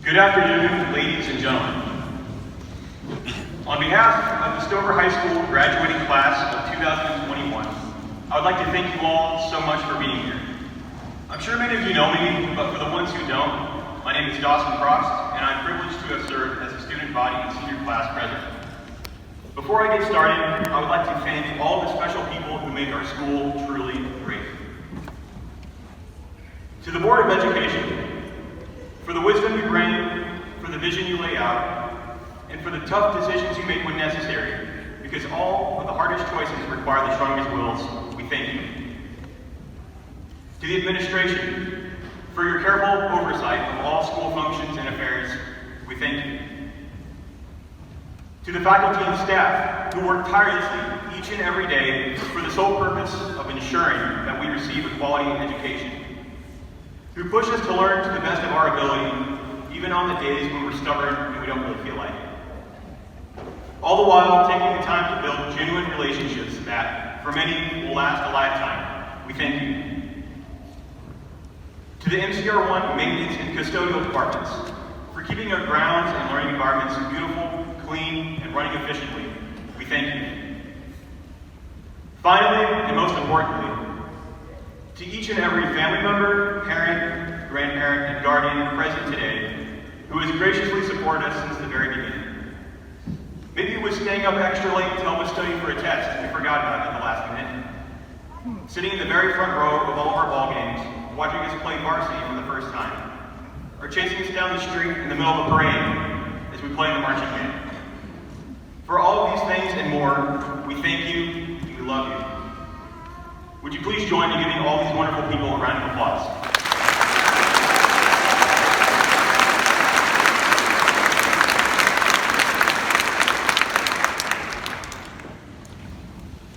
Good afternoon, ladies and gentlemen. On behalf of the Stover High School graduating class of 2021, I would like to thank you all so much for being here. I'm sure many of you know me, but for the ones who don't, my name is Dawson Propst, and I'm privileged to have served as the student body and senior class president. Before I get started, I would like to thank all the special people who make our school truly great. To the Board of Education, for the wisdom you bring, for the vision you lay out, and for the tough decisions you make when necessary, because all of the hardest choices require the strongest wills, we thank you. To the administration, for your careful oversight of all school functions and affairs, we thank you. To the faculty and staff who work tirelessly each and every day for the sole purpose of ensuring that we receive a quality education, who push us to learn to the best of our ability, even on the days when we're stubborn and we don't really feel like it. All the while taking the time to build genuine relationships that, for many, will last a lifetime. We thank you. To the MCR1 maintenance and custodial departments, for keeping our grounds and learning environments beautiful, clean, and running efficiently, we thank you. Finally, and most importantly, to each and every family member, parent, grandparent, and guardian present today who has graciously supported us since the very beginning. Maybe it was staying up extra late to help us study for a test and we forgot about it at the last minute. Sitting in the very front row of all of our ball games, watching us play varsity for the first time. Or chasing us down the street in the middle of a parade as we play in the marching band. For all of these things and more, we thank you and we love you. Would you please join me in giving all these wonderful people a round of applause?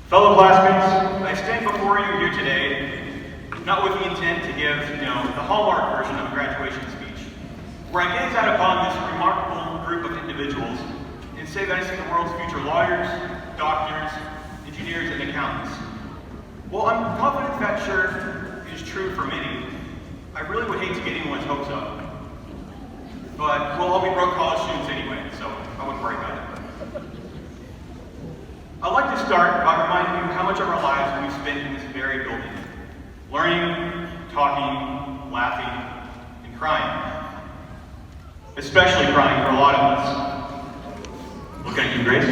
Fellow classmates, I stand before you here today, not with the intent to give, the hallmark version of a graduation speech, where I gaze out upon this remarkable group of individuals and say that I see the world's future lawyers, doctors, engineers, and accountants. Well, I'm confident that sure is true for many. I really would hate to get anyone's hopes up. But we'll all be broke college students anyway, so I wouldn't worry about it. I'd like to start by reminding you how much of our lives we've spent in this very building. Learning, talking, laughing, and crying. Especially crying for a lot of us. Looking at you, Grace.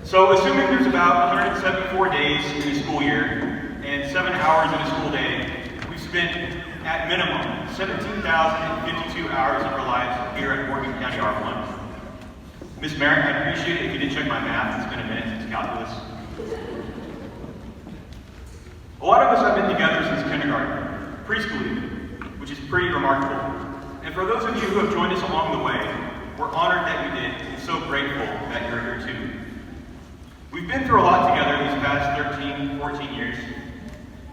So assuming there's about 174 days in a school year and 7 hours in a school day, we've spent, at minimum, 17,052 hours of our lives here at Morgan County R1. Ms. Merrick, I'd appreciate it if you did check my math. It's been a minute since calculus. A lot of us have been together since kindergarten, preschool even, which is pretty remarkable. And for those of you who have joined us along the way, we're honored that you did and so grateful that you're here too. We've been through a lot together these past 13, 14 years,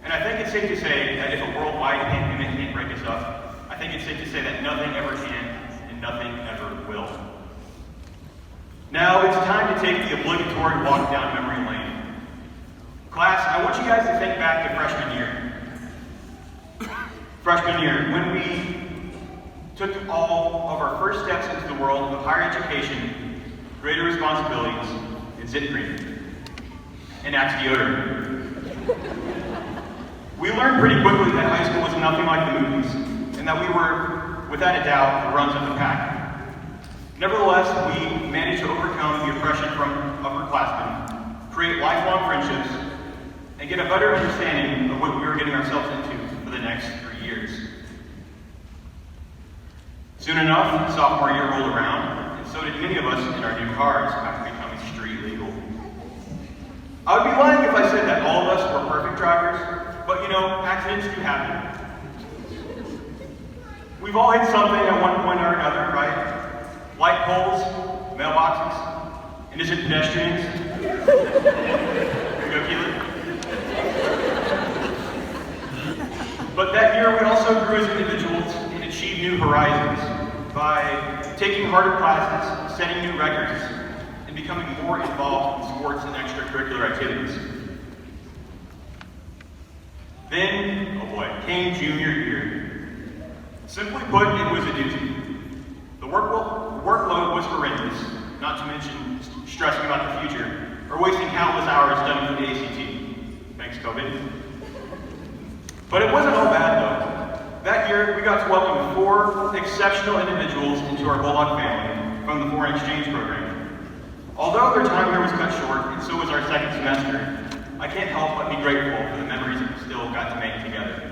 and I think it's safe to say that if a worldwide pandemic can't break us up, I think it's safe to say that nothing ever can and nothing ever will. Now it's time to take the obligatory walk down memory lane. Class, I want you guys to think back to freshman year. Freshman year, when we took all of our first steps into the world of higher education, greater responsibilities, and zit cream, and Axe deodorant. We learned pretty quickly that high school was nothing like the movies, and that we were, without a doubt, the runs of the pack. Nevertheless, we managed to overcome the oppression from upperclassmen, create lifelong friendships, and get a better understanding of what we were getting ourselves into for the next 3 years. Soon enough, sophomore year rolled around, and so did many of us in our new cars after becoming street legal. I would be lying if I said that all of us were perfect drivers, but accidents do happen. We've all hit something at one point or another, right? Light poles, mailboxes, innocent pedestrians. Here you go, Keelan. But that year we also grew as individuals and achieved new horizons by taking harder classes, setting new records, and becoming more involved in sports and extracurricular activities. Then, oh boy, came junior year. Simply put, it was a doozy. The workload was horrendous, not to mention stressing about the future, or wasting countless hours studying for the ACT. Thanks, COVID. But it wasn't all bad, though. That year, we got to welcome 4 exceptional individuals into our Bulldog family from the foreign exchange program. Although their time here was cut short, and so was our second semester, I can't help but be grateful for the memories that we still got to make together.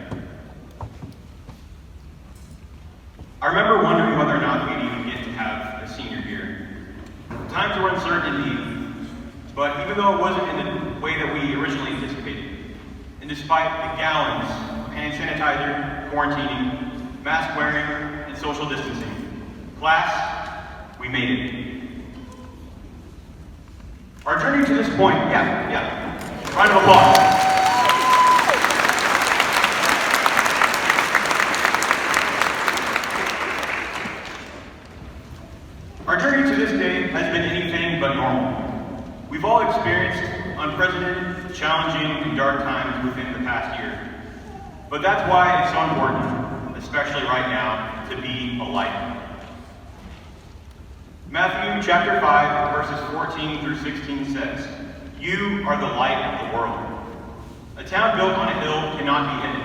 I remember wondering whether or not we'd even get to have a senior year. Times were uncertain indeed, but even though it wasn't in the way that we originally anticipated, and despite the gallons of hand sanitizer, quarantining, mask wearing, and social distancing, class, we made it. Our journey to this point, round of applause. Our journey to this day has been anything but normal. We've all experienced unprecedented, challenging, and dark times within the past year. But that's why it's so important, especially right now, to be a light. Matthew chapter 5, verses 14 through 16 says, "You are the light of the world. A town built on a hill cannot be hidden.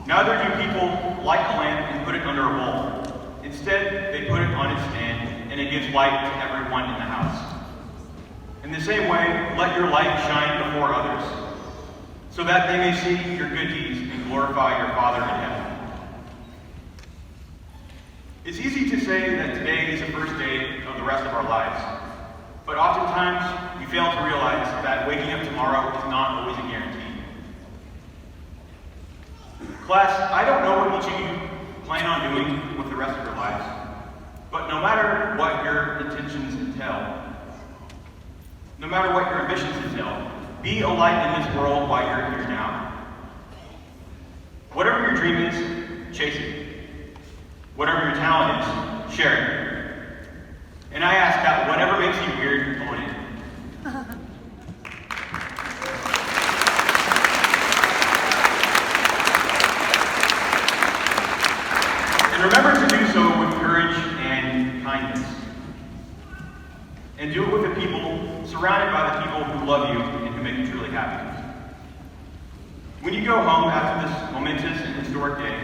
Neither do people light a lamp and put it under a bowl. Instead, they put it on its stand, and it gives light to everyone in the house. In the same way, let your light shine before others, so that they may see your good deeds and glorify your Father in heaven." It's easy to say that today is the first day of the rest of our lives, but oftentimes we fail to realize that waking up tomorrow is not always a guarantee. Class, I don't know what each of you plan on doing with the rest of your lives, but no matter what your intentions entail, no matter what your ambitions entail, be a light in this world while you're here now. Whatever your dream is, chase it. Whatever your talent is, share it. And I ask that whatever makes you weird, own it. And remember to do so with courage and kindness. And do it with the people, surrounded by the people who love you and who make you truly happy. When you go home after this momentous and historic day,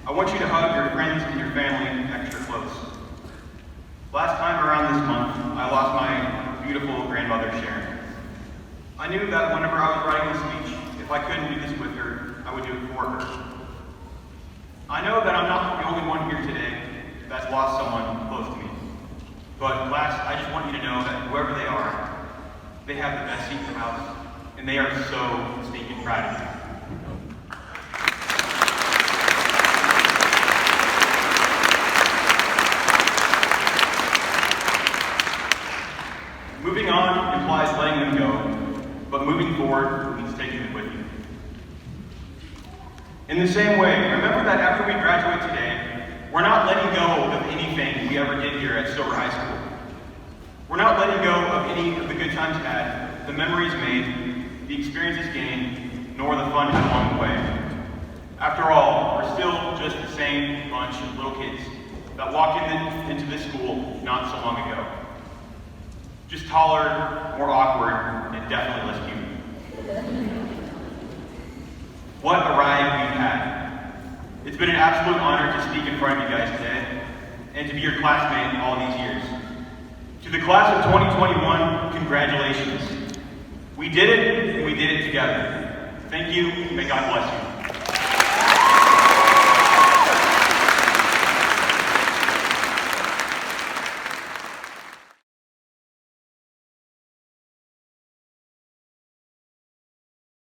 I want you to hug your friends and your family extra close. Last time around this month, I lost my beautiful grandmother, Sharon. I knew that whenever I was writing this speech, if I couldn't do this with her, I would do it for her. I know that I'm not the only one here today that's lost someone close to me. But class, I just want you to know that whoever they are, they have the best seat in the house, and they are so stinking proud of you. Moving on implies letting them go, but moving forward means taking them with you. In the same way, remember that after we graduate today, we're not letting go of anything we ever did here at Stover High School. We're not letting go of any of the good times had, the memories made, the experiences gained, nor the fun had along the way. After all, we're still just the same bunch of little kids that walked into this school not so long ago. Just taller, more awkward, and definitely less cute. What a ride we've had. It's been an absolute honor to speak in front of you guys today, and to be your classmate all these years. To the class of 2021, congratulations. We did it, and we did it together. Thank you, and may God bless you.